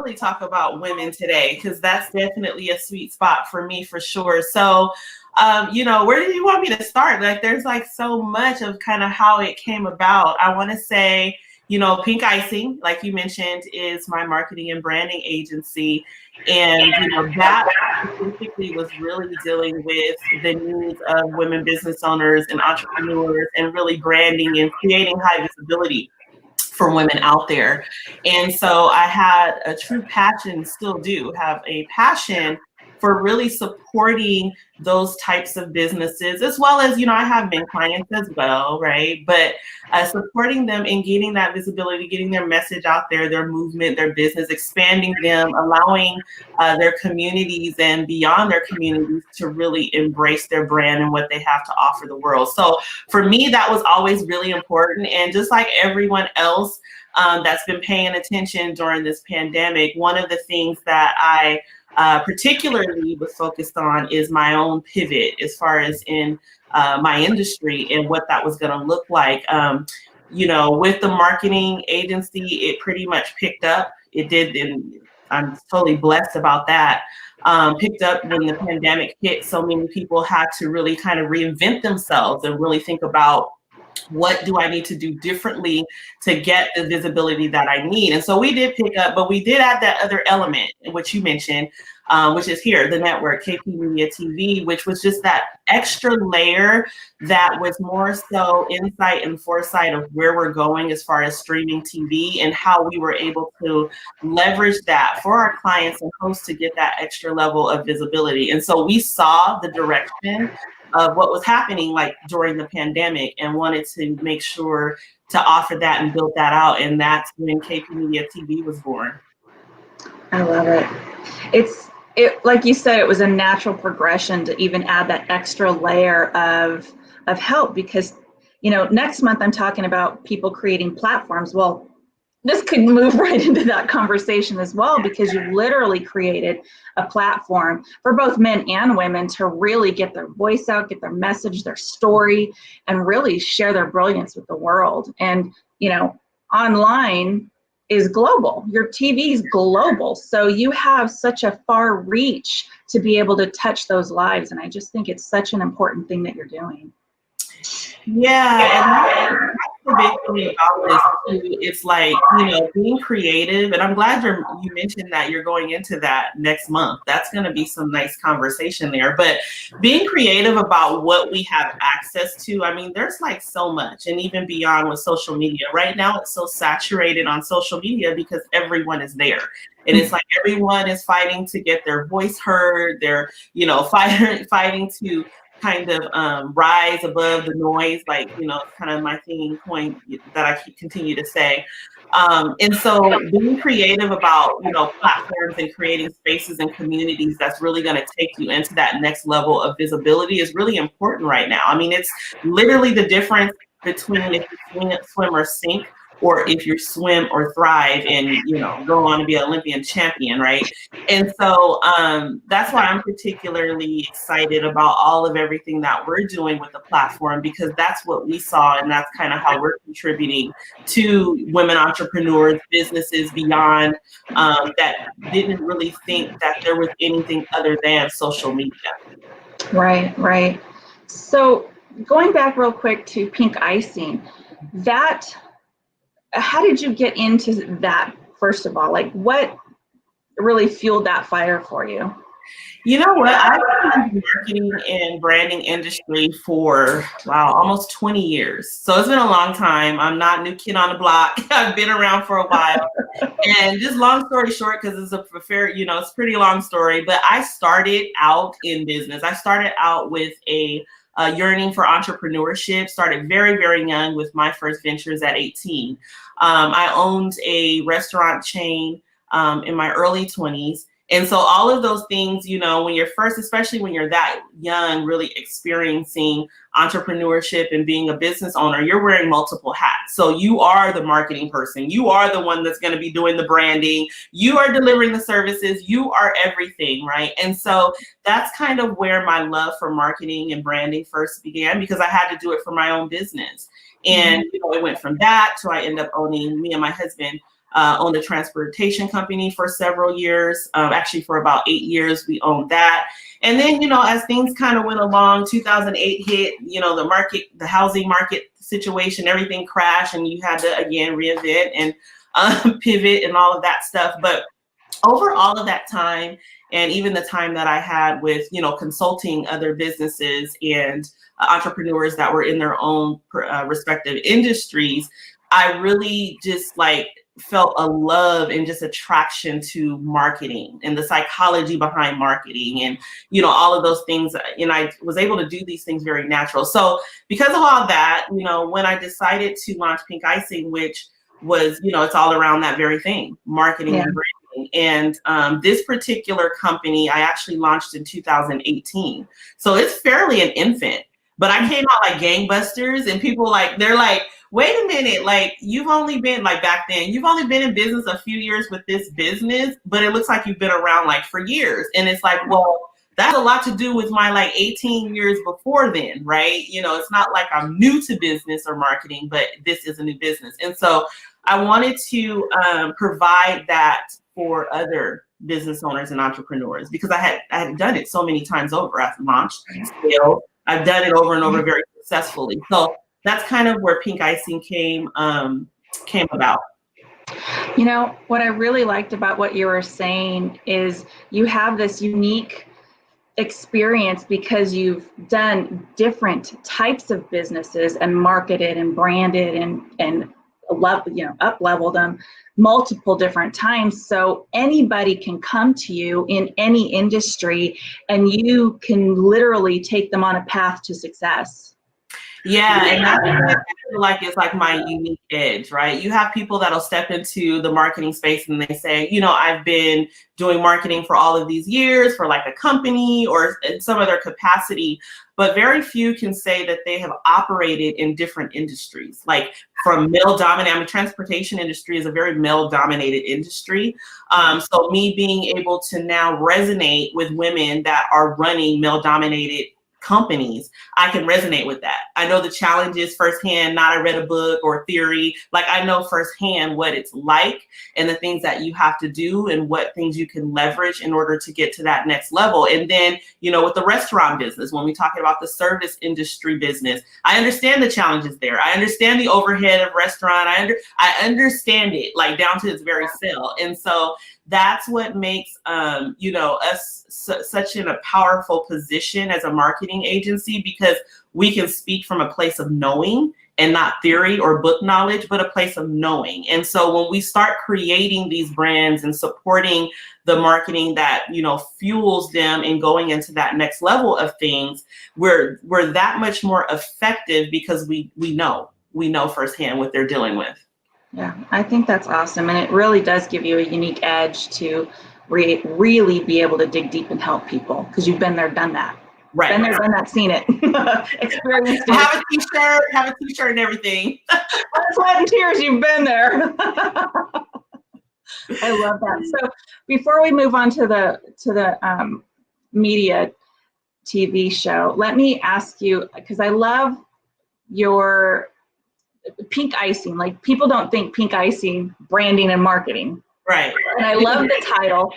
really talk about women today, because that's definitely a sweet spot for me for sure. So, where do you want me to start? Like, there's like so much of kind of how it came about. I want to say, Pink Icing, like you mentioned, is my marketing and branding agency. And, that specifically was really dealing with the needs of women business owners and entrepreneurs and really branding and creating high visibility for women out there. And so I had a true passion, still do have a passion for really supporting those types of businesses, as well as, I have men clients as well, right? But supporting them and getting that visibility, getting their message out there, their movement, their business, expanding them, allowing their communities and beyond their communities to really embrace their brand and what they have to offer the world. So for me, that was always really important. And just like everyone else that's been paying attention during this pandemic, one of the things that I particularly was focused on is my own pivot as far as in my industry and what that was going to look like. With the marketing agency, it pretty much picked up. It did, and I'm totally blessed about that. Picked up when the pandemic hit. So many people had to really kind of reinvent themselves and really think about, what do I need to do differently to get the visibility that I need? And so we did pick up, but we did add that other element, which you mentioned, which is here, the network, KP Media TV, which was just that extra layer that was more so insight and foresight of where we're going as far as streaming TV and how we were able to leverage that for our clients and hosts to get that extra level of visibility. And so we saw the direction of what was happening like during the pandemic and wanted to make sure to offer that and build that out. And that's when KP Media TV was born. I love it. It like you said, it was a natural progression to even add that extra layer of help, because next month I'm talking about people creating platforms. Well, this could move right into that conversation as well, because you literally created a platform for both men and women to really get their voice out, get their message, their story, and really share their brilliance with the world. And, online is global. Your TV is global. So you have such a far reach to be able to touch those lives. And I just think it's such an important thing that you're doing. Yeah, and that's the big thing about this too. It's like, being creative, and I'm glad you mentioned that you're going into that next month. That's going to be some nice conversation there. But being creative about what we have access to, I mean, there's like so much, and even beyond with social media. Right now, it's so saturated on social media because everyone is there. And it's like everyone is fighting to get their voice heard. They're, fighting to kind of rise above the noise, like, kind of my theme point that I continue to say. And so being creative about, platforms and creating spaces and communities that's really going to take you into that next level of visibility is really important right now. I mean, it's literally the difference between if you swim or sink, or if you swim or thrive and, go on to be an Olympian champion, right? And so that's why I'm particularly excited about all of everything that we're doing with the platform, because that's what we saw, and that's kind of how we're contributing to women entrepreneurs, businesses beyond that didn't really think that there was anything other than social media. Right. So going back real quick to Pink Icing, how did you get into that, first of all? Like, what really fueled that fire for you? You know what? I've been in the marketing and branding industry for, almost 20 years. So it's been a long time. I'm not a new kid on the block. I've been around for a while. And just long story short, because it's a fair, it's a pretty long story, but I started out in business. I started out with a yearning for entrepreneurship, started very, very young with my first ventures at 18. I owned a restaurant chain in my early 20s. And so all of those things, when you're first, especially when you're that young, really experiencing entrepreneurship and being a business owner, you're wearing multiple hats. So you are the marketing person. You are the one that's going to be doing the branding. You are delivering the services. You are everything, right? And so that's kind of where my love for marketing and branding first began, because I had to do it for my own business. And it went from that to I ended up owning, me and my husband Owned a transportation company for several years. Actually, for about 8 years, we owned that. And then, as things kind of went along, 2008 hit, the housing market situation, everything crashed, and you had to, again, reinvent and pivot and all of that stuff. But over all of that time, and even the time that I had with, consulting other businesses and entrepreneurs that were in their own respective industries, I really just felt a love and just attraction to marketing and the psychology behind marketing and, all of those things. I was able to do these things very natural. So because of all that, when I decided to launch Pink Icing, which was, it's all around that very thing, marketing and branding. And this particular company, I actually launched in 2018. So it's fairly an infant, but I came out like gangbusters, and people they're like, wait a minute, you've only been back then, you've only been in business a few years with this business, but it looks like you've been around for years. And it's well, that's a lot to do with my 18 years before then, right? It's not like I'm new to business or marketing, but this is a new business. And so I wanted to provide that for other business owners and entrepreneurs, because I had done it so many times over. I've launched, scaled, I've done it over and over very successfully. So that's kind of where Pink Icing came about. What I really liked about what you were saying is you have this unique experience because you've done different types of businesses and marketed and branded and up leveled them multiple different times. So anybody can come to you in any industry and you can literally take them on a path to success. Yeah, and that's what I feel is my unique edge, right? You have people that'll step into the marketing space and they say, I've been doing marketing for all of these years for a company or in some other capacity, but very few can say that they have operated in different industries, from male-dominated. Transportation industry is a very male-dominated industry. So me being able to now resonate with women that are running male-dominated companies, I can resonate with that. I know the challenges firsthand, not I read a book or theory. I know firsthand what it's like and the things that you have to do and what things you can leverage in order to get to that next level. And then, with the restaurant business, when we talk about the service industry business, I understand the challenges there. I understand the overhead of restaurant. I understand it down to its very cell. And so that's what makes us such in a powerful position as a marketing agency, because we can speak from a place of knowing and not theory or book knowledge, but a place of knowing. And so when we start creating these brands and supporting the marketing that fuels them and going into that next level of things, we're that much more effective because we know firsthand what they're dealing with. Yeah, I think that's awesome. And it really does give you a unique edge to really be able to dig deep and help people, because you've been there, done that. Right. Been there, done that, seen it. Experienced it. Have a t-shirt and everything. Sweat and tears, you've been there. I love that. So before we move on to the media TV show, let me ask you, because I love your Pink Icing. People don't think Pink Icing, branding and marketing. Right. And I love the title.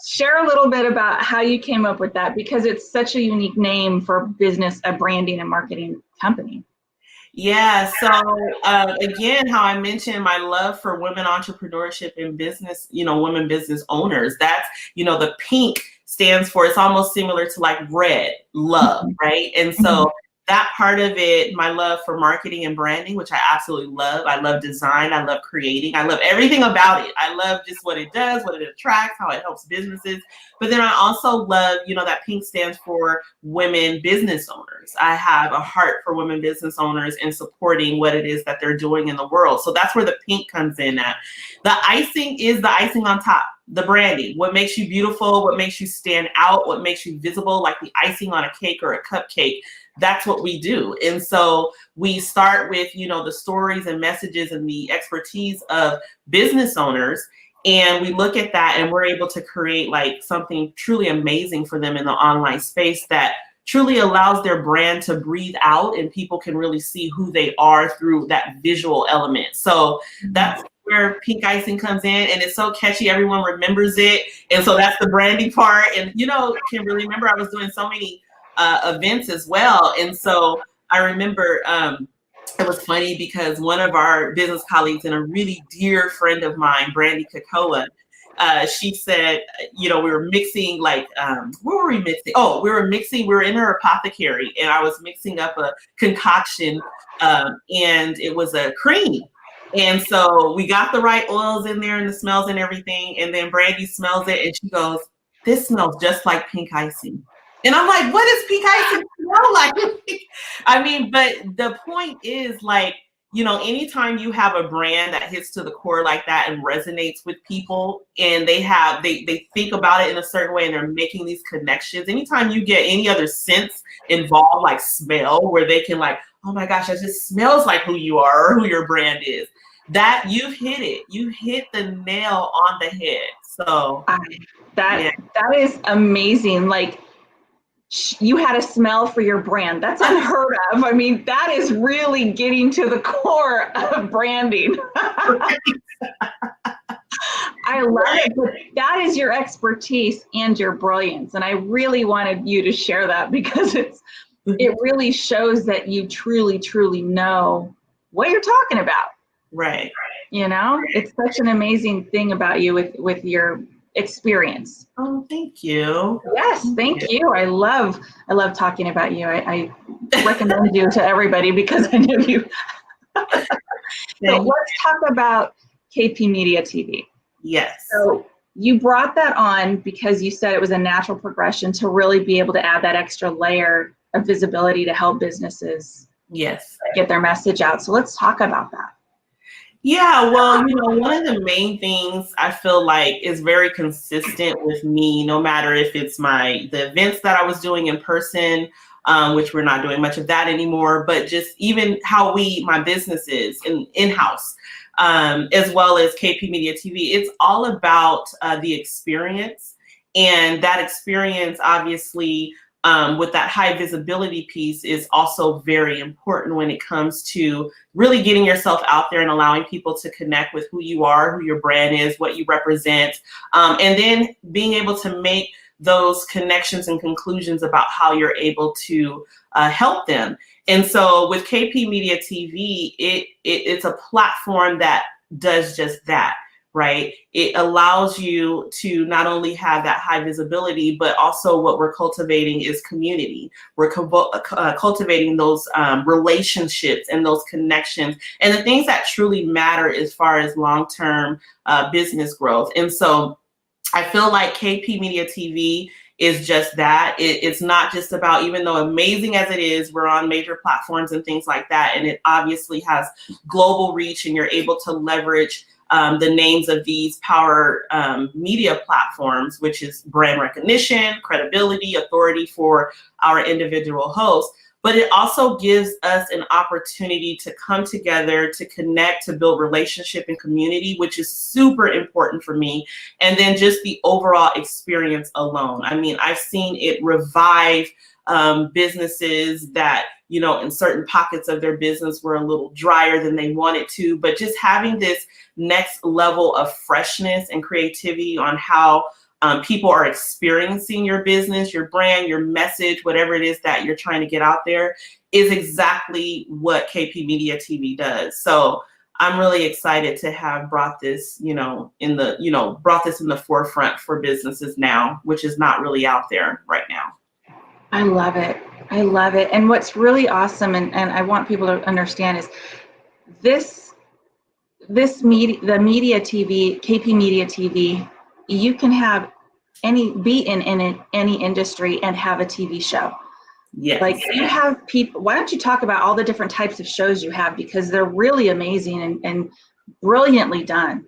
Share a little bit about how you came up with that, because it's such a unique name for business, a branding and marketing company. Yeah. So again, how I mentioned my love for women entrepreneurship and business, women business owners. That's, the pink stands for, it's almost similar to red, love, right? And so that part of it, my love for marketing and branding, which I absolutely love. I love design. I love creating. I love everything about it. I love just what it does, what it attracts, how it helps businesses. But then I also love, that pink stands for women business owners. I have a heart for women business owners and supporting what it is that they're doing in the world. So that's where the pink comes in at. The icing is the icing on top. The branding, what makes you beautiful, what makes you stand out, what makes you visible, like the icing on a cake or a cupcake. That's what we do. And so we start with, the stories and messages and the expertise of business owners. And we look at that and we're able to create something truly amazing for them in the online space that truly allows their brand to breathe out and people can really see who they are through that visual element. So that's where pink icing comes in, and it's so catchy, everyone remembers it. And so that's the branding part. And Kimberly, remember I was doing so many events as well. And so I remember it was funny because one of our business colleagues and a really dear friend of mine, Brandy Kakoa, she said, we were mixing what were we mixing? Oh, we were in her apothecary, and I was mixing up a concoction, and it was a cream. And so we got the right oils in there and the smells and everything. And then Brandy smells it and she goes, "This smells just like pink icing." And I'm like, "What does pink icing smell like?" I mean, but the point is, like, anytime you have a brand that hits to the core like that and resonates with people, and they think about it in a certain way and they're making these connections, anytime you get any other sense involved, like smell, where they can like, "Oh my gosh, it just smells like who you are or who your brand is," that you've hit it. You hit the nail on the head. So that is amazing. Like, you had a smell for your brand. That's unheard of. I mean, that is really getting to the core of branding. I love it. But that is your expertise and your brilliance. And I really wanted you to share that because it really shows that you truly, truly know what you're talking about. Right. It's such an amazing thing about you with your experience. Oh, thank you. Yes, thank you. I love talking about you. I recommend you to everybody because I know you. So let's talk about KP Media TV. Yes. So you brought that on because you said it was a natural progression to really be able to add that extra layer of visibility to help businesses get their message out. So let's talk about that. Yeah, well, one of the main things I feel like is very consistent with me, no matter if it's the events that I was doing in person, which we're not doing much of that anymore, but just even how my business is in-house, as well as KP Media TV, it's all about the experience. And that experience, obviously, with that high visibility piece is also very important when it comes to really getting yourself out there and allowing people to connect with who you are, who your brand is, what you represent, and then being able to make those connections and conclusions about how you're able to help them. And so with KP Media TV, it's a platform that does just that. Right? It allows you to not only have that high visibility, but also what we're cultivating is community. We're cultivating those relationships and those connections and the things that truly matter as far as long-term business growth. And so I feel like KP Media TV is just that. It's not just about, even though amazing as it is, we're on major platforms and things like that, and it obviously has global reach and you're able to leverage the names of these power media platforms, which is brand recognition, credibility, authority for our individual hosts. But it also gives us an opportunity to come together, to connect, to build relationship and community, which is super important for me. And then just the overall experience alone. I mean, I've seen it revive businesses that, in certain pockets of their business were a little drier than they wanted to, but just having this next level of freshness and creativity on how people are experiencing your business, your brand, your message, whatever it is that you're trying to get out there is exactly what KP Media TV does. So I'm really excited to have brought this, brought this in the forefront for businesses now, which is not really out there right now. I love it. I love it. And what's really awesome, and I want people to understand, is the media TV, KP Media TV, you can have be in any industry and have a TV show. Yes. Like, you have people, why don't you talk about all the different types of shows you have, because they're really amazing and brilliantly done.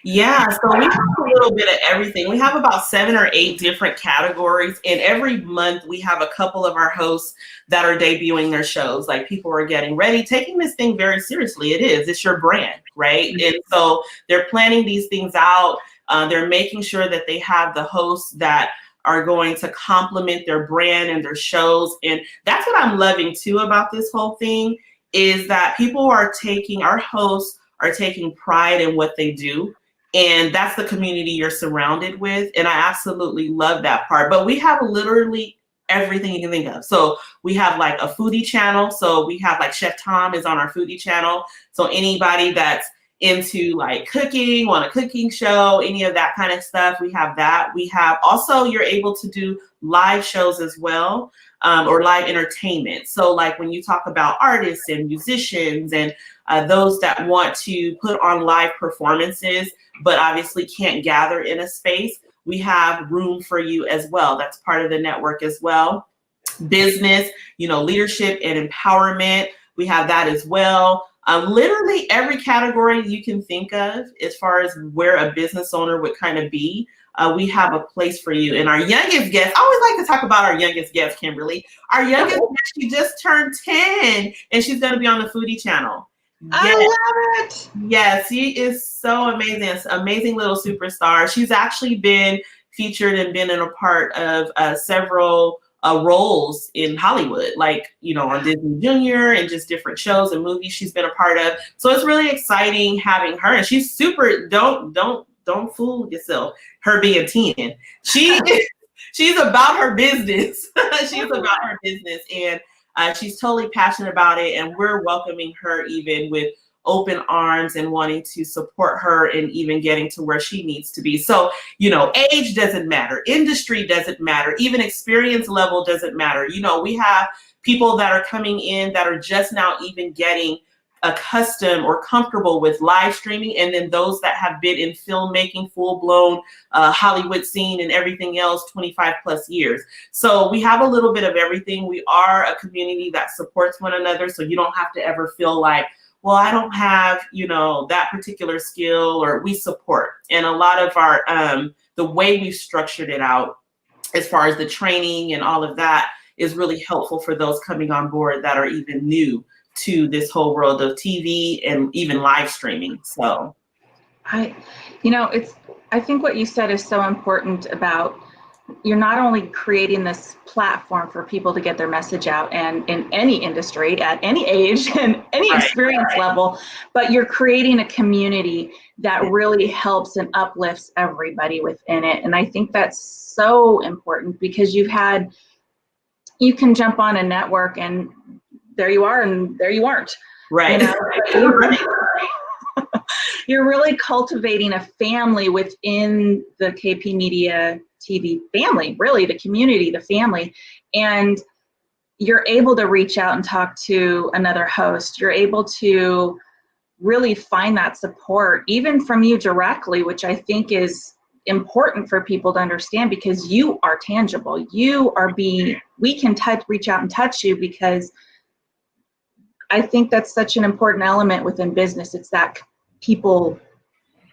Yeah, so we have a little bit of everything. We have about 7 or 8 different categories, and every month we have a couple of our hosts that are debuting their shows. Like, people are getting ready, taking this thing very seriously. It's your brand, right? Mm-hmm. And so they're planning these things out. They're making sure that they have the hosts that are going to complement their brand and their shows. And that's what I'm loving too about this whole thing, is that people are taking, our hosts are taking pride in what they do. And that's the community you're surrounded with. And I absolutely love that part. But we have literally everything you can think of. So we have like a foodie channel. So we have like Chef Tom is on our foodie channel. So anybody that's into like cooking, want a cooking show, any of that kind of stuff, we have that. We have also, you're able to do live shows as well, or live entertainment. So like when you talk about artists and musicians and those that want to put on live performances, but obviously can't gather in a space, we have room for you as well. That's part of the network as well. Business, leadership and empowerment, we have that as well. Literally every category you can think of as far as where a business owner would kind of be, we have a place for you. And our youngest guest, I always like to talk about our youngest guest, Kimberly. Our youngest guest, she just turned 10 and she's going to be on the Foodie channel. I love it. Yes, she is so amazing. It's an amazing little superstar. She's actually been featured and been in a part of several roles in Hollywood, like, on Disney Junior and just different shows and movies she's been a part of. So it's really exciting having her. And she's super, don't fool yourself, her being 10. She's about her business. She's about her business. And she's totally passionate about it, and we're welcoming her even with open arms and wanting to support her and even getting to where she needs to be. So, age doesn't matter, industry doesn't matter, even experience level doesn't matter. We have people that are coming in that are just now even getting accustomed or comfortable with live streaming, and then those that have been in filmmaking, full-blown Hollywood scene and everything else 25 plus years. So we have a little bit of everything. We are a community that supports one another, so you don't have to ever feel like, well, I don't have, that particular skill, or we support. And a lot of our, the way we've structured it out as far as the training and all of that is really helpful for those coming on board that are even new to this whole world of TV and even live streaming. So I think what you said is so important about, you're not only creating this platform for people to get their message out, and in any industry, at any age and any experience level, but you're creating a community that really helps and uplifts everybody within it. And I think that's so important, because you can jump on a network and there you are and there you aren't. Right. You're really cultivating a family within the KP Media TV family, really the community, the family. And you're able to reach out and talk to another host. You're able to really find that support, even from you directly, which I think is important for people to understand, because you are tangible. We can reach out and touch you, because I think that's such an important element within business. It's that people,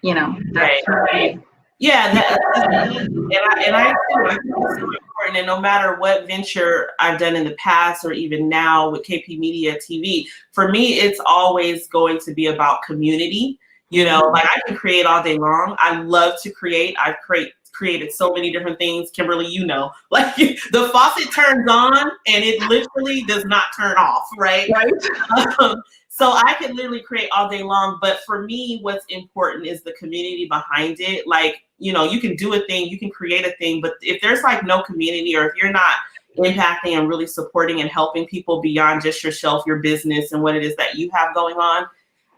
right. Yeah, and I think it's so important. And no matter what venture I've done in the past or even now with KP Media TV, for me, it's always going to be about community. Like I can create all day long. I love to create. I've created so many different things. Kimberly, like the faucet turns on and it literally does not turn off, right? So I can literally create all day long. But for me, what's important is the community behind it. Like, you can do a thing, you can create a thing, but if there's like no community, or if you're not impacting and really supporting and helping people beyond just yourself, your business, and what it is that you have going on,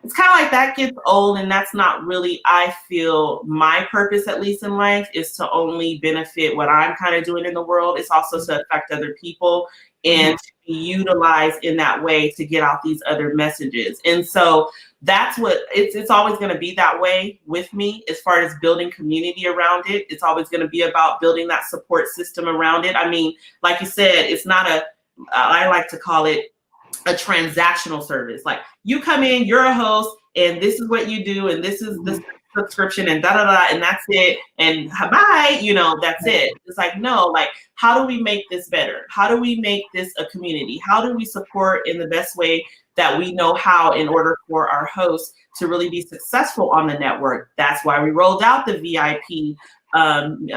it's kind of like that gets old. And that's not really, I feel, my purpose, at least in life, is to only benefit what I'm kind of doing in the world. It's also to affect other people and to be utilized in that way to get out these other messages. And so that's what it's always going to be that way with me, as far as building community around it. It's always going to be about building that support system around it. I mean, like you said, it's not I like to call it a transactional service. Like, you come in, you're a host, and this is what you do, and this is the subscription, and and that's it, and bye, that's it. It's like, no, like, how do we make this better? How do we make this a community? How do we support in the best way that we know how, in order for our hosts to really be successful on the network. That's why we rolled out the VIP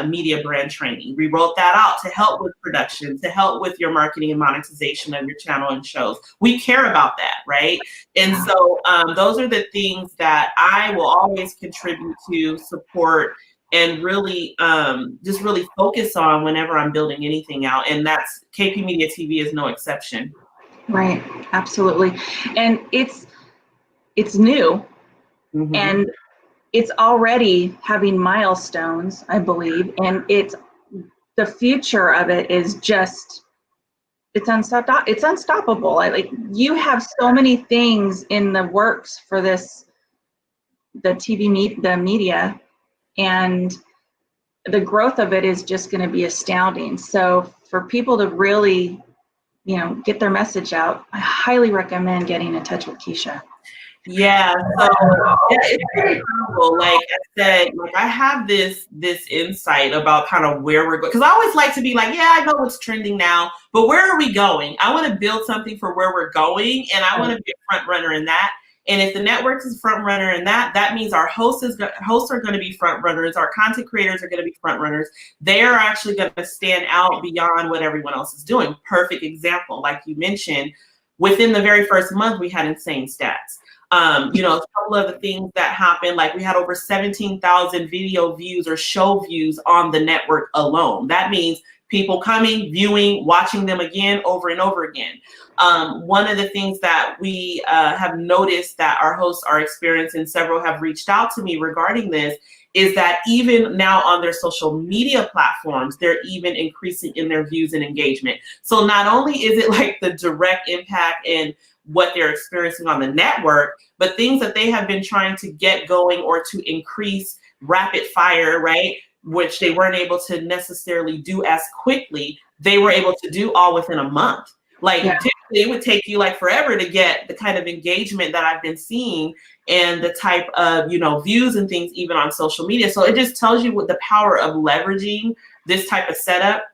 media brand training. We rolled that out to help with production, to help with your marketing and monetization of your channel and shows. We care about that, right? And so those are the things that I will always contribute to, support, and really just really focus on whenever I'm building anything out. And that's KP Media TV is no exception. Right, absolutely. And it's new, and it's already having milestones, I believe, and the future of it is just, it's unstoppable. Like, you have so many things in the works for this, the media, and the growth of it is just going to be astounding. So for people to really, get their message out, I highly recommend getting in touch with Keisha. Yeah, so it's pretty incredible. Like I said, like I have this insight about kind of where we're going, because I always like to be like, yeah, I know what's trending now, but where are we going? I want to build something for where we're going, and I want to be a front runner in that. And if the network is front runner in that, that means our hosts are going to be front runners. Our content creators are going to be front runners. They are actually going to stand out beyond what everyone else is doing. Perfect example, like you mentioned, within the very first month, we had insane stats. A couple of the things that happened, like we had over 17,000 video views or show views on the network alone. That means people coming, viewing, watching them again, over and over again. One of the things that we have noticed that our hosts are experiencing, several have reached out to me regarding this, is that even now on their social media platforms, they're even increasing in their views and engagement. So not only is it like the direct impact and what they're experiencing on the network, but things that they have been trying to get going or to increase rapid fire, right? Which they weren't able to necessarily do as quickly, they were able to do all within a month. Like typically it would take you like forever to get the kind of engagement that I've been seeing and the type of, views and things even on social media. So it just tells you what the power of leveraging this type of setup.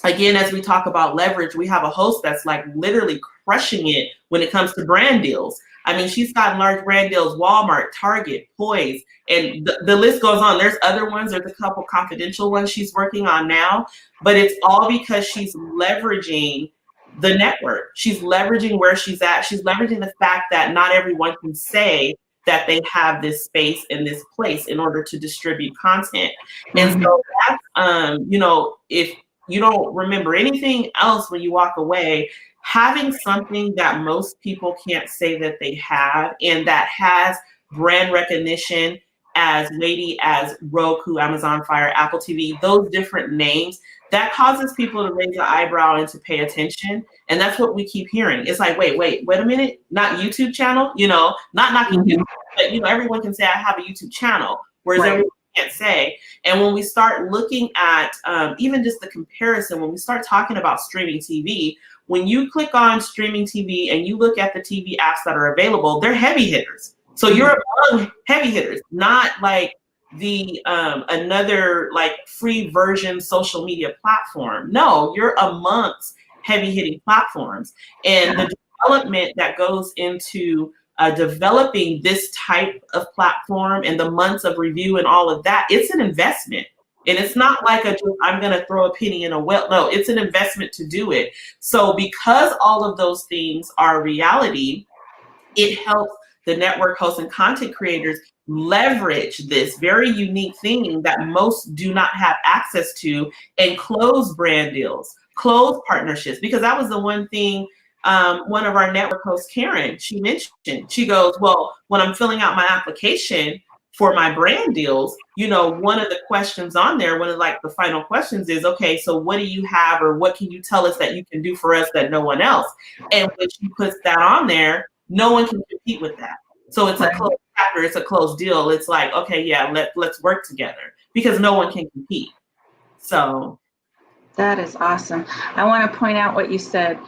Again, as we talk about leverage, we have a host that's like literally crushing it when it comes to brand deals. I mean, she's gotten large brand deals, Walmart, Target, Poise, and the list goes on. There's other ones. There's a couple confidential ones she's working on now, but it's all because she's leveraging the network. She's leveraging where she's at. She's leveraging the fact that not everyone can say that they have this space in this place in order to distribute content. And so that's, if you don't remember anything else when you walk away, having something that most people can't say that they have and that has brand recognition as weighty as Roku, Amazon Fire, Apple TV, those different names, that causes people to raise an eyebrow and to pay attention. And that's what we keep hearing. It's like, wait a minute, not YouTube channel, not knocking YouTube, but everyone can say I have a YouTube channel, whereas everyone can't say. And when we start looking at even just the comparison, when we start talking about streaming TV, when you click on streaming TV and you look at the TV apps that are available, they're heavy hitters. So you're among heavy hitters, not like the another like free version social media platform. No, you're amongst heavy hitting platforms. And the development that goes into developing this type of platform and the months of review and all of that, it's an investment. And it's not like I'm going to throw a penny in a well. No, it's an investment to do it. So because all of those things are reality, it helps the network hosts and content creators leverage this very unique thing that most do not have access to and close brand deals, close partnerships. Because that was the one thing one of our network hosts, Karen, she mentioned. She goes, well, when I'm filling out my application for my brand deals, one of the questions on there, one of like the final questions is, okay, so what do you have or what can you tell us that you can do for us that no one else? And when she puts that on there, no one can compete with that. So it's a closed chapter, it's a closed deal. It's like, okay, yeah, let's work together because no one can compete. So that is awesome. I want to point out what you said,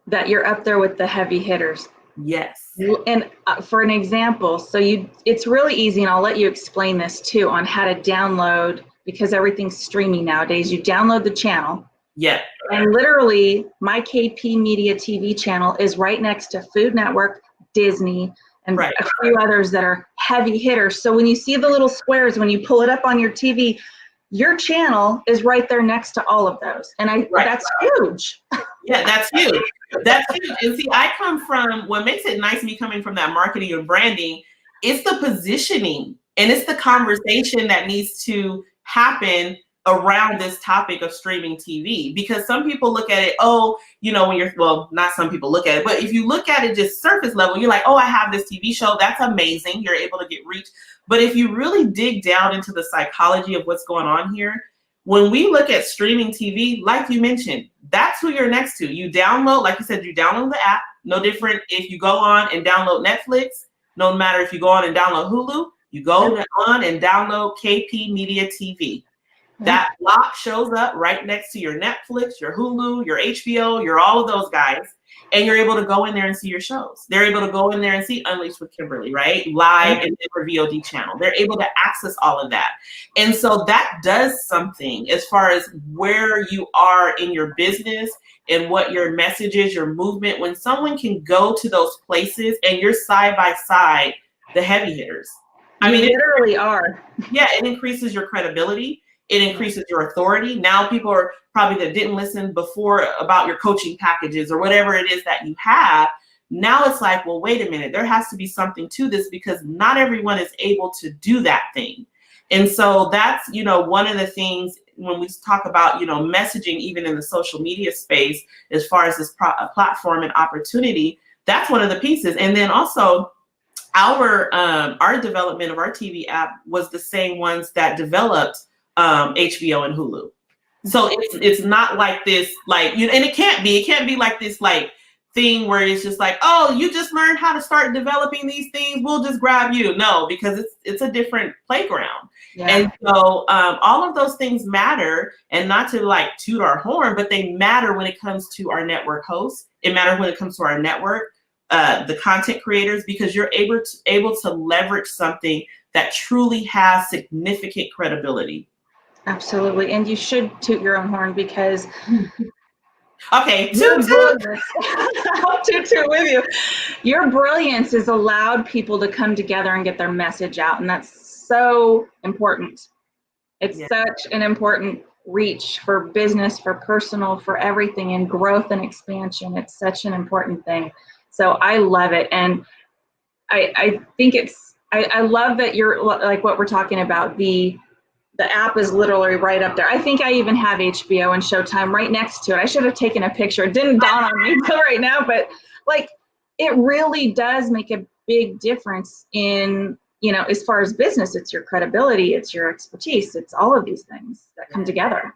that you're up there with the heavy hitters. Yes. And for an example, so it's really easy, and I'll let you explain this too, on how to download, because everything's streaming nowadays. You download the channel, Yeah. And literally, my KP Media TV channel is right next to Food Network, Disney, and Right. a few others that are heavy hitters. So when you see the little squares, when you pull it up on your TV, your channel is right there next to all of those. And that's huge. Yeah, that's huge. That's huge. And see, I come from, what makes it nice, me coming from that marketing and branding, it's the positioning and it's the conversation that needs to happen around this topic of streaming TV. Because some people look at it, oh, you know, when you're, well, not some people look at it, but if you look at it just surface level, you're like, oh, I have this TV show. That's amazing. You're able to get reach. But if you really dig down into the psychology of what's going on here, when we look at streaming TV, like you mentioned, that's who you're next to. You download, like you said, you download the app. No different if you go on and download Netflix. No matter if you go on and download Hulu, you go on and download KP Media TV. That block shows up right next to your Netflix, your Hulu, your HBO, your all of those guys. And you're able to go in there and see your shows. They're able to go in there and see Unleashed with Kimberly, right? Live and their VOD channel. They're able to access all of that. And so that does something as far as where you are in your business and what your message is, your movement. When someone can go to those places and you're side by side, the heavy hitters. I mean, literally are. Yeah, it increases your credibility. It increases your authority. Now people are probably that didn't listen before about your coaching packages or whatever it is that you have. Now it's like, well, wait a minute, there has to be something to this because not everyone is able to do that thing. And so that's, you know, one of the things when we talk about, you know, messaging, even in the social media space, as far as this platform and opportunity, that's one of the pieces. And then also our development of our TV app was the same ones that developed HBO and Hulu. So it's not like this, like, you know, and it can't be like this, like, thing where it's just like, oh, you just learned how to start developing these things, we'll just grab you. No, because it's a different playground. Yeah. And so all of those things matter, and not to like toot our horn, but they matter when it comes to our network hosts. It matters when it comes to our network, the content creators, because you're able to leverage something that truly has significant credibility. Absolutely. And you should toot your own horn because okay, toot toot. I'll toot toot with you. Your brilliance has allowed people to come together and get their message out, and that's so important. It's such an important reach for business, for personal, for everything, and growth and expansion. It's such an important thing. So I love it. And I think I love that you're like what we're talking about. The app is literally right up there. I think I even have HBO and Showtime right next to it. I should have taken a picture. It didn't dawn on me until right now, but like it really does make a big difference in, you know, as far as business, it's your credibility, it's your expertise, it's all of these things that come together.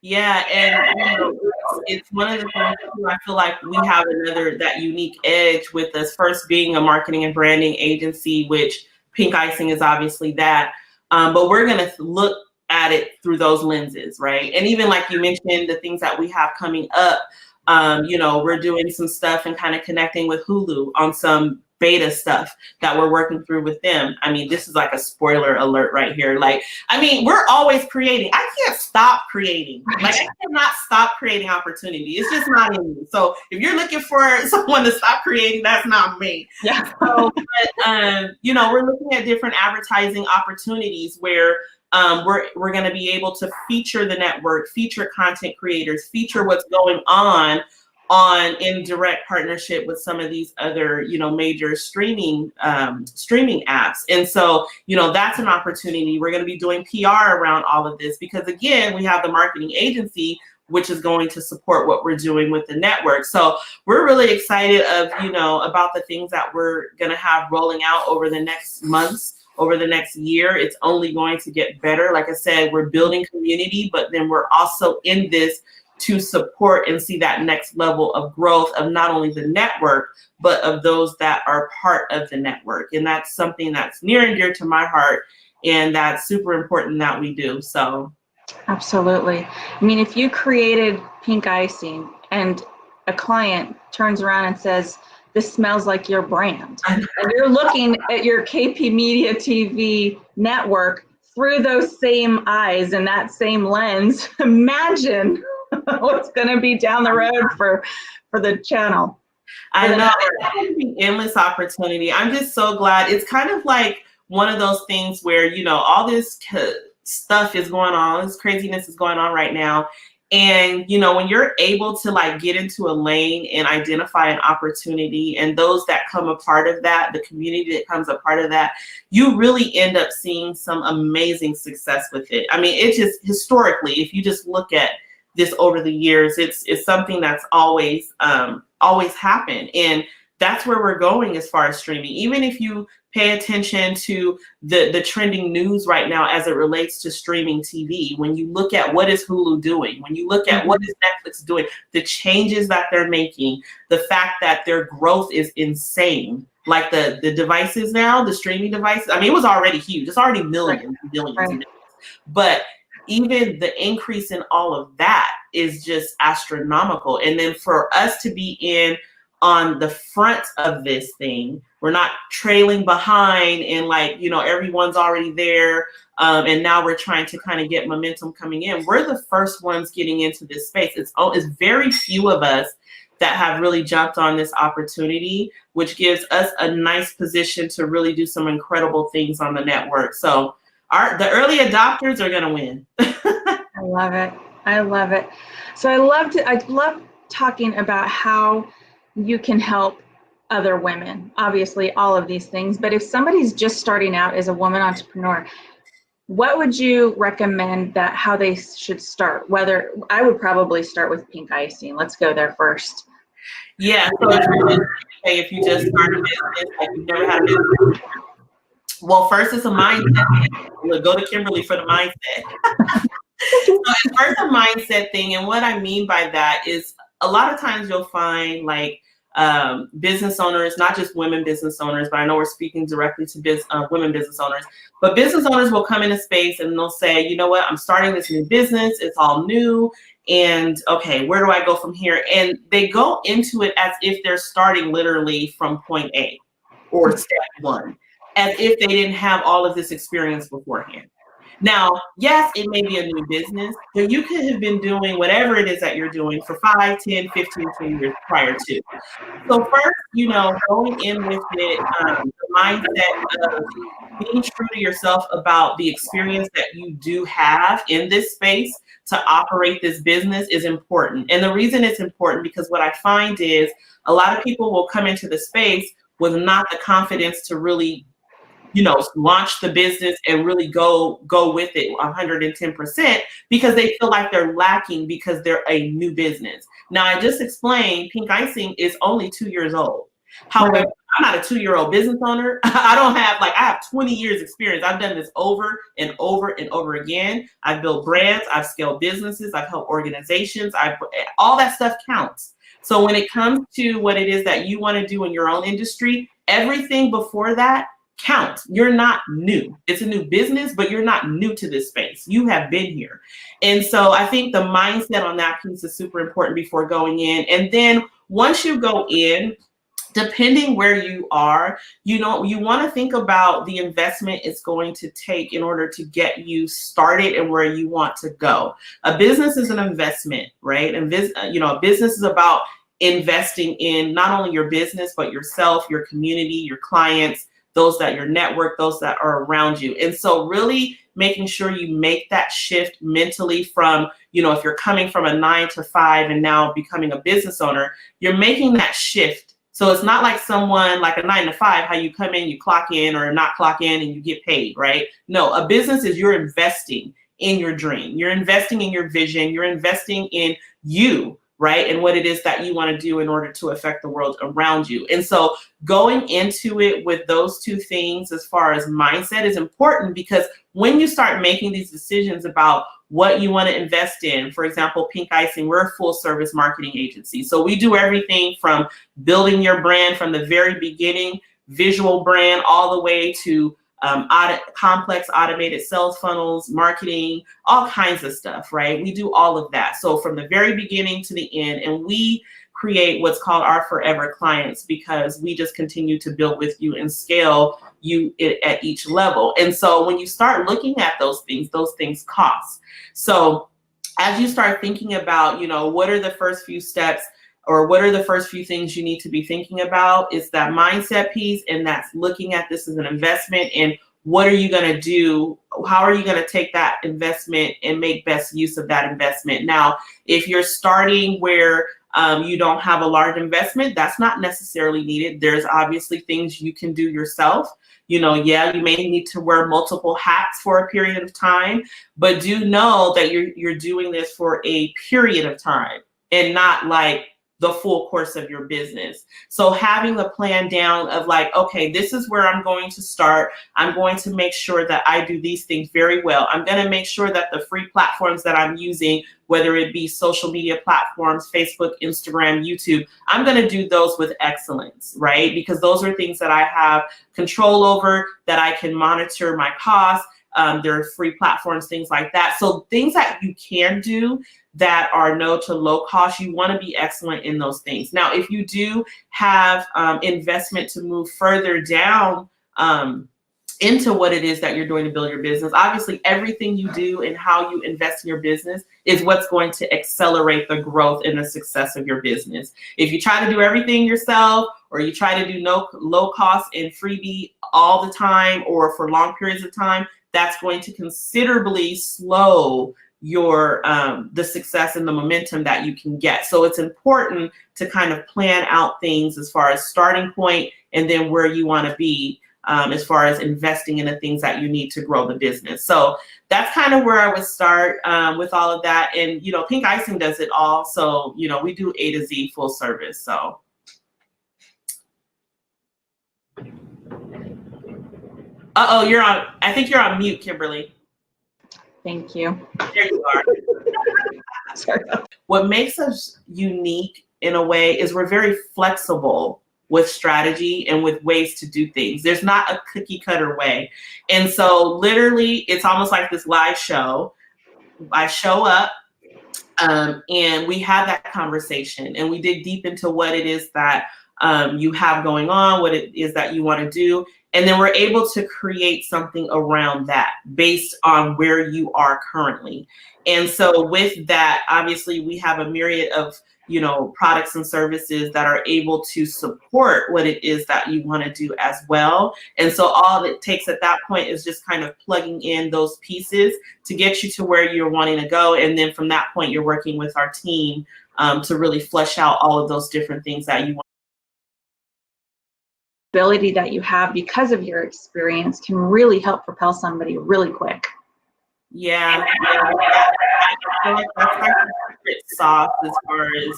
Yeah, and you know, it's one of the things too, I feel like we have that unique edge with us, first being a marketing and branding agency, which Pink Icing is obviously that. But we're going to look at it through those lenses, right? And even like you mentioned, the things that we have coming up, you know, we're doing some stuff and kind of connecting with Hulu on some beta stuff that we're working through with them. I mean, this is like a spoiler alert right here. Like, I mean, we're always creating. I can't stop creating. Like, I cannot stop creating opportunity. It's just not in me. So if you're looking for someone to stop creating, that's not me. Yeah. So, but, you know, we're looking at different advertising opportunities where we're going to be able to feature the network, feature content creators, feature what's going on in direct partnership with some of these other, you know, major streaming apps. And so, you know, that's an opportunity. We're going to be doing PR around all of this because, again, we have the marketing agency, which is going to support what we're doing with the network. So we're really excited about the things that we're going to have rolling out over the next months, over the next year. It's only going to get better. Like I said, we're building community, but then we're also in this to support and see that next level of growth of not only the network, but of those that are part of the network. And that's something that's near and dear to my heart. And that's super important that we do. So. Absolutely. I mean, if you created Pink Icing and a client turns around and says, this smells like your brand, and you're looking at your KP Media TV network through those same eyes and that same lens, imagine what's going to be down the road for the channel. I know it's going to be endless opportunity. I'm just so glad. It's kind of like one of those things where, you know, all this stuff is going on, this craziness is going on right now. And, you know, when you're able to like get into a lane and identify an opportunity, and those that come a part of that, the community that comes a part of that, you really end up seeing some amazing success with it. I mean, it just historically, if you just look at this over the years, it's something that's always happened. And that's where we're going as far as streaming. Even if you pay attention to the trending news right now as it relates to streaming TV, when you look at what is Hulu doing, when you look at what is Netflix doing, the changes that they're making, the fact that their growth is insane. Like the devices now, the streaming devices, I mean, it was already huge. It's already millions and billions and billions. But even the increase in all of that is just astronomical. And then for us to be on the front of this thing, we're not trailing behind and like, you know, everyone's already there. And now we're trying to kind of get momentum coming in. We're the first ones getting into this space. It's very few of us that have really jumped on this opportunity, which gives us a nice position to really do some incredible things on the network. So the early adopters are going to win. I love it. I love it. So I love talking about how you can help other women, obviously all of these things, but if somebody's just starting out as a woman entrepreneur, what would you recommend that how they should start? Whether I would probably start with Pink Icing. Let's go there first. Yeah. So if you just started a business, like you've never had a business. Well, first it's a mindset. We'll go to Kimberly for the mindset. So it's first a mindset thing. And what I mean by that is a lot of times you'll find like business owners, not just women business owners, but I know we're speaking directly to women business owners, but business owners will come into space and they'll say, you know what, I'm starting this new business. It's all new. And okay, where do I go from here? And they go into it as if they're starting literally from point A or step one, as if they didn't have all of this experience beforehand. Now, yes, it may be a new business, but you could have been doing whatever it is that you're doing for 5, 10, 15, 20 years prior to. So first, you know, going in with it, the mindset of being true to yourself about the experience that you do have in this space to operate this business is important. And the reason it's important because what I find is a lot of people will come into the space with not the confidence to really, you know, launch the business and really go with it 110% because they feel like they're lacking because they're a new business. Now, I just explained Pink Icing is only 2 years old. However, I'm not a 2-year-old business owner. I have 20 years experience. I've done this over and over and over again. I've built brands, I've scaled businesses, I've helped organizations, all that stuff counts. So when it comes to what it is that you want to do in your own industry, everything before that counts. You're not new. It's a new business, but you're not new to this space. You have been here. And so I think the mindset on that piece is super important before going in. And then once you go in, depending where you are, you know, you want to think about the investment it's going to take in order to get you started and where you want to go. A business is an investment, right? And a business is about investing in not only your business, but yourself, your community, your clients, those that your network, those that are around you. And so really making sure you make that shift mentally from, you know, if you're coming from a 9 to 5 and now becoming a business owner, you're making that shift. So it's not like someone like a 9 to 5, how you come in, you clock in or not clock in and you get paid, right? No, a business is you're investing in your dream. You're investing in your vision. You're investing in you, right? And what it is that you want to do in order to affect the world around you. And so going into it with those two things as far as mindset is important because when you start making these decisions about what you want to invest in, for example, Pink Icing, we're a full service marketing agency. So we do everything from building your brand from the very beginning, visual brand, all the way to complex automated sales funnels, marketing, all kinds of stuff, right? We do all of that. So from the very beginning to the end, and we create what's called our forever clients because we just continue to build with you and scale you at each level. And so when you start looking at those things cost. So as you start thinking about, what are the first few steps or what are the first few things you need to be thinking about, is that mindset piece, and that's looking at this as an investment, and what are you going to do? How are you going to take that investment and make best use of that investment? Now, if you're starting where you don't have a large investment, that's not necessarily needed. There's obviously things you can do yourself. Yeah, you may need to wear multiple hats for a period of time, but do know that you're doing this for a period of time and not like the full course of your business. So having the plan down of like, okay, this is where I'm going to start. I'm going to make sure that I do these things very well. I'm going to make sure that the free platforms that I'm using, whether it be social media platforms, Facebook, Instagram, YouTube, I'm going to do those with excellence, right? Because those are things that I have control over, that I can monitor my costs. There are free platforms, things like that. So things that you can do that are no to low cost, you want to be excellent in those things. Now, if you do have investment to move further down into what it is that you're doing to build your business, obviously everything you do and how you invest in your business is what's going to accelerate the growth and the success of your business. If you try to do everything yourself, or you try to do no low cost and freebie all the time or for long periods of time, that's going to considerably slow your the success and the momentum that you can get. So it's important to kind of plan out things as far as starting point and then where you want to be as far as investing in the things that you need to grow the business. So that's kind of where I would start with all of that. And Pink Icing does it all. So we do A to Z full service. So you're on. I think you're on mute, Kimberly. Thank you. There you are. Sorry. What makes us unique in a way is we're very flexible with strategy and with ways to do things. There's not a cookie cutter way. And so literally it's almost like this live show. I show up and we have that conversation and we dig deep into what it is that you have going on, what it is that you want to do. And then we're able to create something around that based on where you are currently. And so with that, obviously we have a myriad of, products and services that are able to support what it is that you want to do as well. And so all it takes at that point is just kind of plugging in those pieces to get you to where you're wanting to go. And then from that point, you're working with our team to really flesh out all of those different things that you want. Ability that you have because of your experience can really help propel somebody really quick. Yeah. I feel like that's like the secret sauce as far as,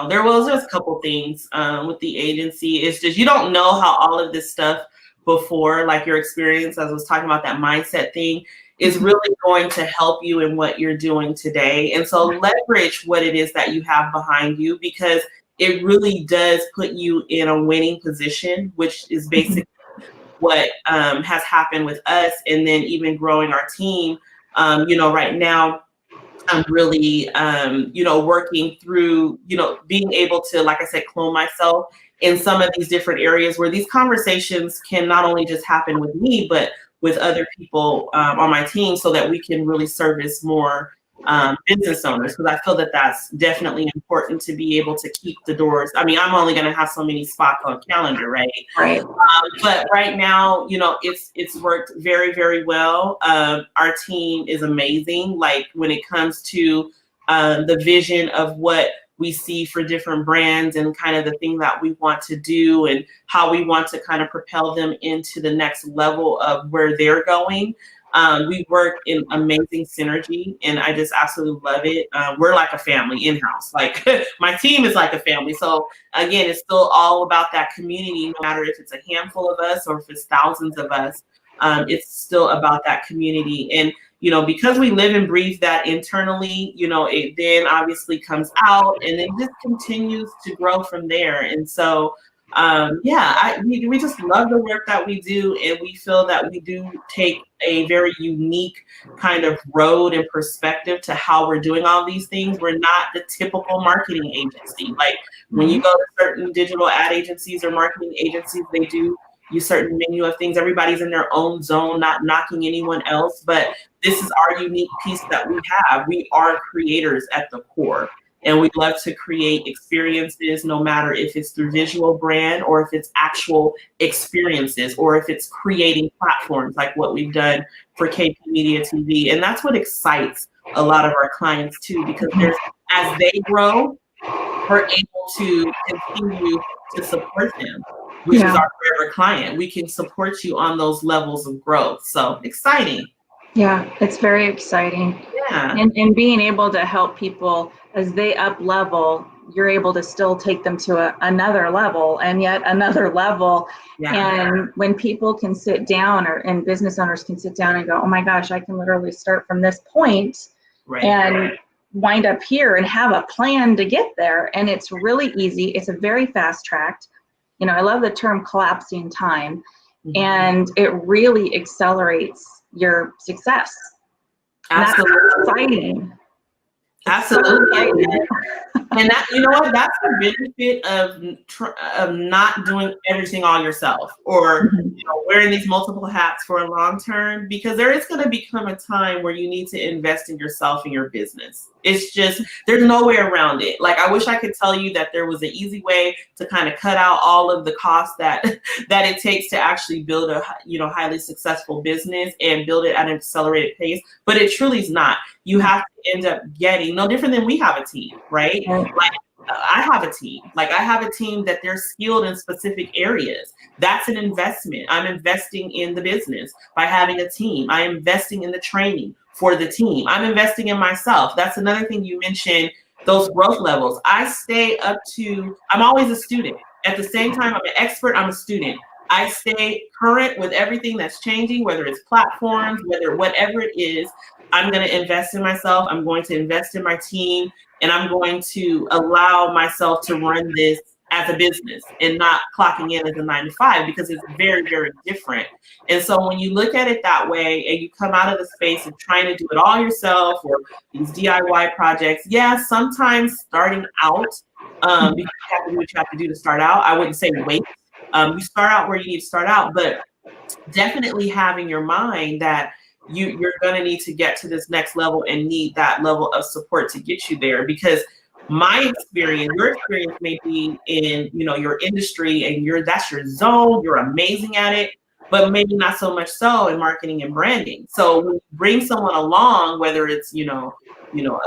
there was just a couple things with the agency. It's just, you don't know how all of this stuff before, like your experience, as I was talking about that mindset thing, is really going to help you in what you're doing today. And so leverage what it is that you have behind you, because it really does put you in a winning position, which is basically what has happened with us. And then even growing our team, right now, I'm really, working through, being able to, like I said, clone myself in some of these different areas where these conversations can not only just happen with me, but with other people on my team, so that we can really service more business owners, because I feel that that's definitely important to be able to keep the doors. I mean, I'm only going to have so many spots on calendar, right? Right. But right now, it's worked very, very well. Our team is amazing. Like when it comes to the vision of what we see for different brands and kind of the thing that we want to do and how we want to kind of propel them into the next level of where they're going. We work in amazing synergy, and I just absolutely love it. We're like a family in-house. Like my team is like a family. So again, it's still all about that community, no matter if it's a handful of us or if it's thousands of us. It's still about that community. And, because we live and breathe that internally, it then obviously comes out and it just continues to grow from there. And so we just love the work that we do, and we feel that we do take a very unique kind of road and perspective to how we're doing all these things. We're not the typical marketing agency. Like when you go to certain digital ad agencies or marketing agencies, they do certain menu of things. Everybody's in their own zone, not knocking anyone else, but this is our unique piece that we have. We are creators at the core. And we love to create experiences, no matter if it's through visual brand or if it's actual experiences or if it's creating platforms like what we've done for KP Media TV. And that's what excites a lot of our clients too, because as they grow, we're able to continue to support them, which is our forever client. We can support you on those levels of growth. So exciting. Yeah, it's very exciting. Yeah. And being able to help people as they up level, you're able to still take them to another level and yet another level. Yeah. And when people can sit down and business owners can sit down and go, oh my gosh, I can literally start from this point and wind up here and have a plan to get there. And it's really easy. It's a very fast tracked. You know, I love the term collapsing time, and it really accelerates your success. Absolutely. That's exciting. Absolutely. And that, you know what, that's the benefit of not doing everything all yourself, or you know, wearing these multiple hats for a long term, because there is going to become a time where you need to invest in yourself and your business. It's just, there's no way around it. Like, I wish I could tell you that there was an easy way to kind of cut out all of the costs that it takes to actually build a, you know, highly successful business and build it at an accelerated pace, but it truly is not. You have to end up getting, no different than we have a team, right? Like, I have a team. Like, I have a team that they're skilled in specific areas. That's an investment. I'm investing in the business by having a team. I'm investing in the training for the team. I'm investing in myself. That's another thing you mentioned, those growth levels. I stay up to, I'm always a student. At the same time, I'm an expert, I'm a student. I stay current with everything that's changing, whether it's platforms, whatever it is. I'm going to invest in myself. I'm going to invest in my team, and I'm going to allow myself to run this as a business and not clocking in as a 9-to-5, because it's very, very different. And so when you look at it that way and you come out of the space of trying to do it all yourself or these DIY projects, yeah, sometimes starting out, because you have to do what you have to do to start out. I wouldn't say wait. You start out where you need to start out, but definitely having your mind that you're going to need to get to this next level and need that level of support to get you there. Because my experience, your experience may be in, you know, your industry, and that's your zone, you're amazing at it, but maybe not so much so in marketing and branding. So when you bring someone along, whether it's, you know,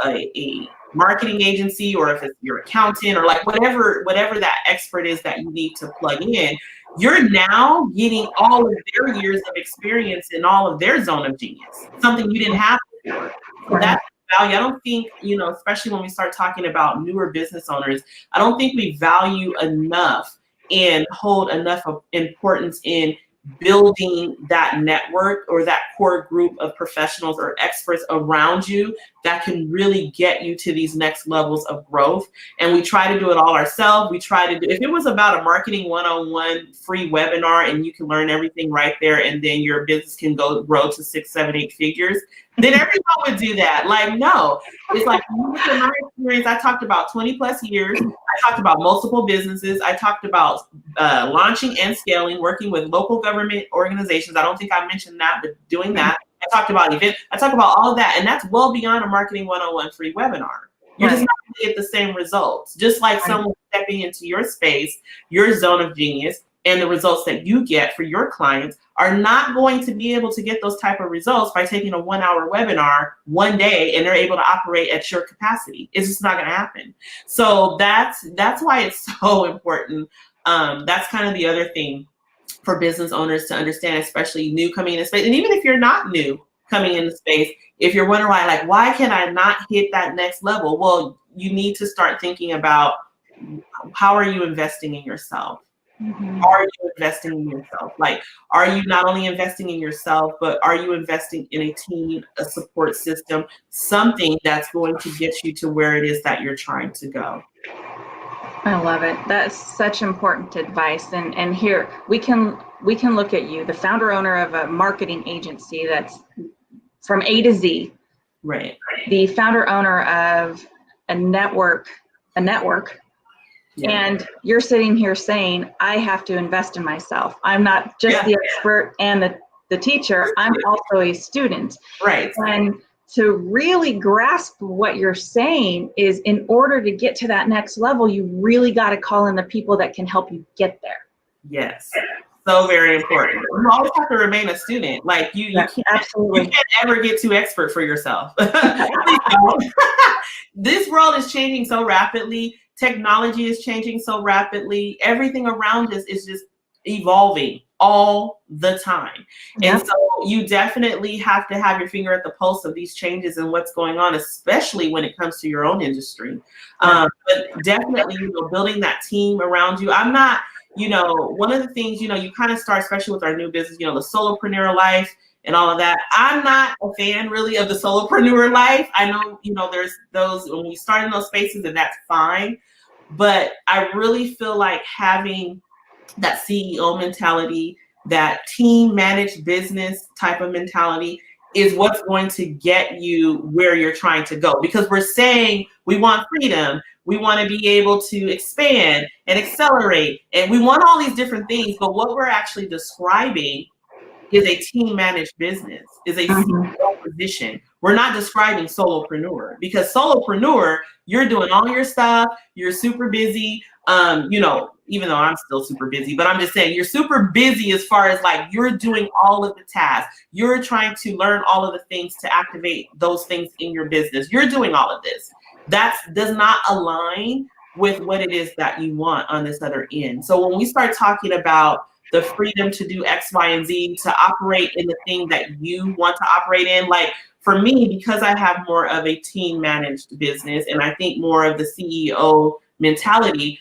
a marketing agency, or if it's your accountant, or like whatever that expert is that you need to plug in, you're now getting all of their years of experience in all of their zone of genius, something you didn't have before. So that's value. I don't think, you know, especially when we start talking about newer business owners, I don't think we value enough and hold enough of importance in building that network or that core group of professionals or experts around you that can really get you to these next levels of growth. And we try to do it all ourselves. We try to do, if it was about a marketing 101 free webinar and you can learn everything right there, and then your business can grow to 6, 7, 8 figures, then everyone would do that. Like, no, it's like, look at my experience. I talked about 20 plus years. I talked about multiple businesses. I talked about launching and scaling, working with local government organizations. I don't think I mentioned that, but doing that. I talked about events. I talked about all of that. And that's well beyond a marketing 101 free webinar. You're just not going to get the same results. Just like someone stepping into your space, your zone of genius, and the results that you get for your clients are not going to be able to get those type of results by taking a 1-hour webinar one day and they're able to operate at your capacity. It's just not going to happen. So that's why it's so important. That's kind of the other thing for business owners to understand, especially new coming into space. And even if you're not new coming into space, if you're wondering why can I not hit that next level? Well, you need to start thinking about, how are you investing in yourself? Are you investing in yourself? Like, are you not only investing in yourself, but are you investing in a team, a support system, something that's going to get you to where it is that you're trying to go? I love it. That's such important advice. And here we can look at you, the founder owner of a marketing agency that's from A to Z. Right. The founder owner of a network Yeah. And you're sitting here saying, I have to invest in myself. I'm not just the expert and the teacher, I'm also a student. Right. And to really grasp what you're saying is, in order to get to that next level, you really got to call in the people that can help you get there. Yes. So very important. You always have to remain a student. Like you can't, absolutely. You can't ever get too expert for yourself. This world is changing so rapidly. Technology is changing so rapidly. Everything around us is just evolving all the time. Yep. And so you definitely have to have your finger at the pulse of these changes and what's going on, especially when it comes to your own industry. But definitely, building that team around you. I'm not, one of the things, you kind of start, especially with our new business, the solopreneur life and all of that. I'm not a fan really of the solopreneur life. I know, there's those, when we start in those spaces, and that's fine. But I really feel like having that CEO mentality, that team managed business type of mentality is what's going to get you where you're trying to go. Because we're saying we want freedom, we want to be able to expand and accelerate, and we want all these different things. But what we're actually describing is a team managed business, is a CEO position. We're not describing solopreneur, because solopreneur, you're doing all your stuff, you're super busy. Even though I'm still super busy, but I'm just saying you're super busy as far as like you're doing all of the tasks. You're trying to learn all of the things to activate those things in your business. You're doing all of this. That does not align with what it is that you want on this other end. So when we start talking about the freedom to do X, Y, and Z, to operate in the thing that you want to operate in, like for me, because I have more of a team managed business and I think more of the CEO mentality,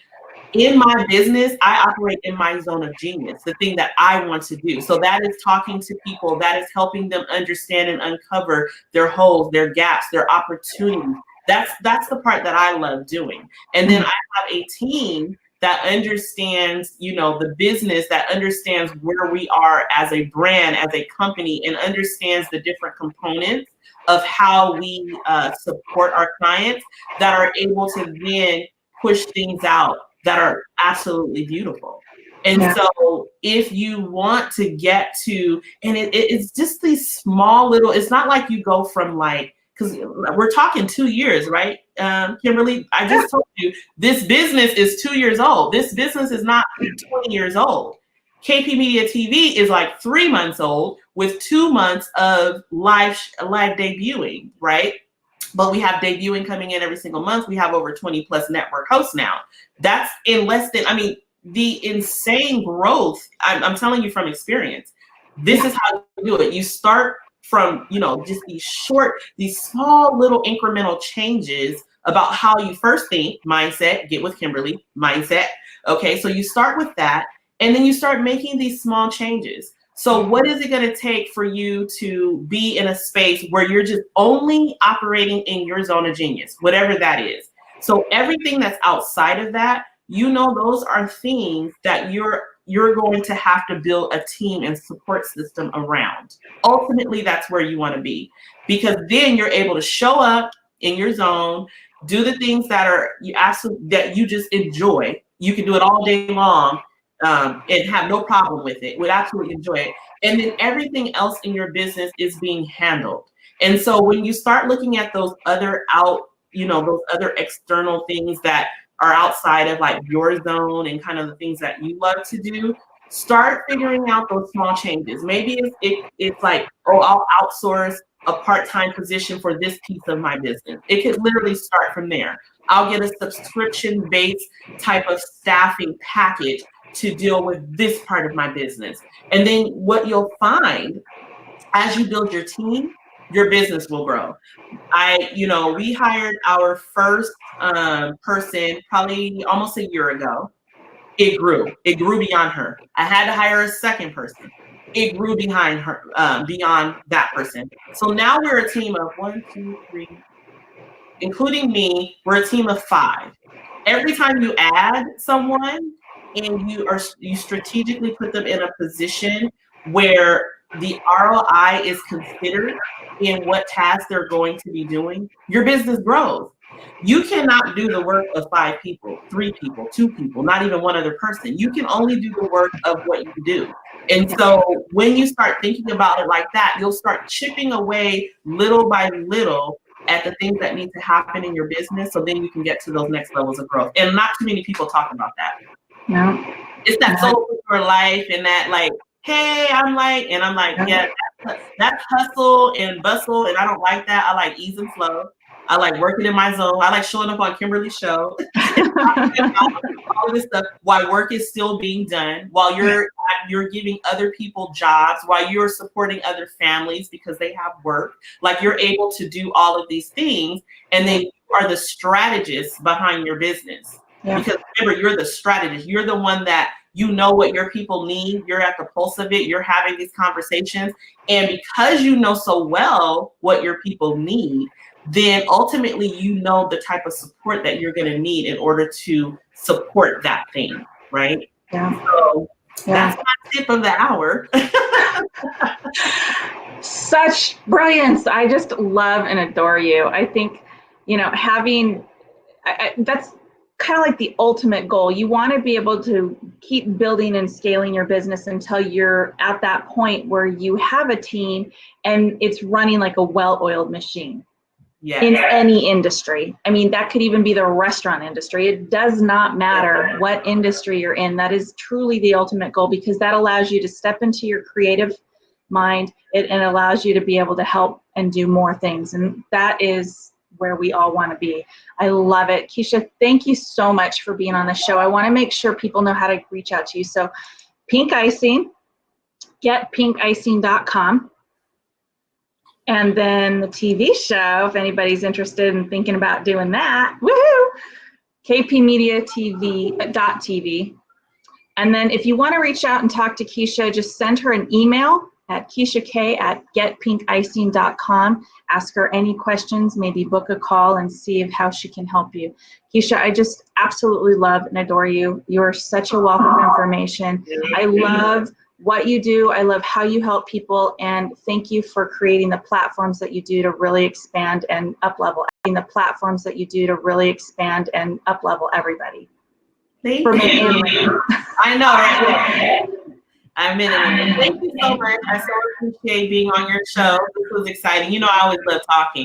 in my business, I operate in my zone of genius, the thing that I want to do. So that is talking to people, that is helping them understand and uncover their holes, their gaps, their opportunities. That's the part that I love doing. And then I have a team that understands, the business, that understands where we are as a brand, as a company, and understands the different components of how we support our clients, that are able to then push things out that are absolutely beautiful. And so if you want to get to, and it's just these small little, it's not like you go from like, because we're talking 2 years, right? Kimberly, I just told you, this business is 2 years old. This business is not 20 years old. KP Media TV is like 3 months old with 2 months of live debuting, right? But we have debuting coming in every single month. We have over 20 plus network hosts now. That's in less than, the insane growth. I'm telling you from experience. This is how you do it. You start from, just these small little incremental changes about how you first think, mindset, get with Kimberly, mindset. Okay, so you start with that, and then you start making these small changes. So what is it going to take for you to be in a space where you're just only operating in your zone of genius, whatever that is? So everything that's outside of that, those are things that you're going to have to build a team and support system around. Ultimately, that's where you want to be, because then you're able to show up in your zone, do the things that you just enjoy. You can do it all day long. And have no problem with it, would absolutely enjoy it. And then everything else in your business is being handled. And so when you start looking at those other those other external things that are outside of like your zone and kind of the things that you love to do, start figuring out those small changes. Maybe it's like, I'll outsource a part-time position for this piece of my business. It could literally start from there. I'll get a subscription-based type of staffing package to deal with this part of my business. And then what you'll find as you build your team, your business will grow. We hired our first person probably almost a year ago. It grew beyond her. I had to hire a second person. It grew behind her, beyond that person. So now we're a team of 1, 2, 3, including me, we're a team of 5. Every time you add someone and you strategically put them in a position where the ROI is considered in what tasks they're going to be doing, your business grows. You cannot do the work of 5 people, 3 people, 2 people, not even one other person. You can only do the work of what you do. And so when you start thinking about it like that, you'll start chipping away little by little at the things that need to happen in your business so then you can get to those next levels of growth. And not too many people talk about that. No. It's that solopreneur life and that like, hey, I'm like, yeah, that's hustle and bustle, and I don't like that. I like ease and flow. I like working in my zone. I like showing up on Kimberly's show and talking about all of this stuff while work is still being done, while you're giving other people jobs, while you're supporting other families because they have work. Like you're able to do all of these things, and then you are the strategist behind your business. Yeah. Because remember, you're the strategist. You're the one that you know what your people need. You're at the pulse of it. You're having these conversations. And because you know so well what your people need, then ultimately you know the type of support that you're going to need in order to support that thing, right? Yeah. So that's my tip of the hour. Such brilliance. I just love and adore you. I think, that's kind of like the ultimate goal. You want to be able to keep building and scaling your business until you're at that point where you have a team and it's running like a well-oiled machine. Yes. In any industry. I mean, that could even be the restaurant industry. It does not matter what industry you're in. That is truly the ultimate goal, because that allows you to step into your creative mind. It allows you to be able to help and do more things. And that is where we all want to be. I love it. Keisha, thank you so much for being on the show. I want to make sure people know how to reach out to you. So Pink Icing, getpinkicing.com. And then the TV show, if anybody's interested in thinking about doing that, woohoo, kpmediatv.tv. And then if you want to reach out and talk to Keisha, just send her an email at keishak@getpinkicing.com. Ask her any questions, maybe book a call and see how she can help you. Keisha, I just absolutely love and adore you. You're such a wealth of information. I love what you do. I love how you help people, and thank you for creating the platforms that you do to really expand and up-level. The platforms that you do to really expand and up-level everybody. Thank you. I know, right? I'm in it. Thank you so much. I so appreciate being on your show. This was exciting. I always love talking.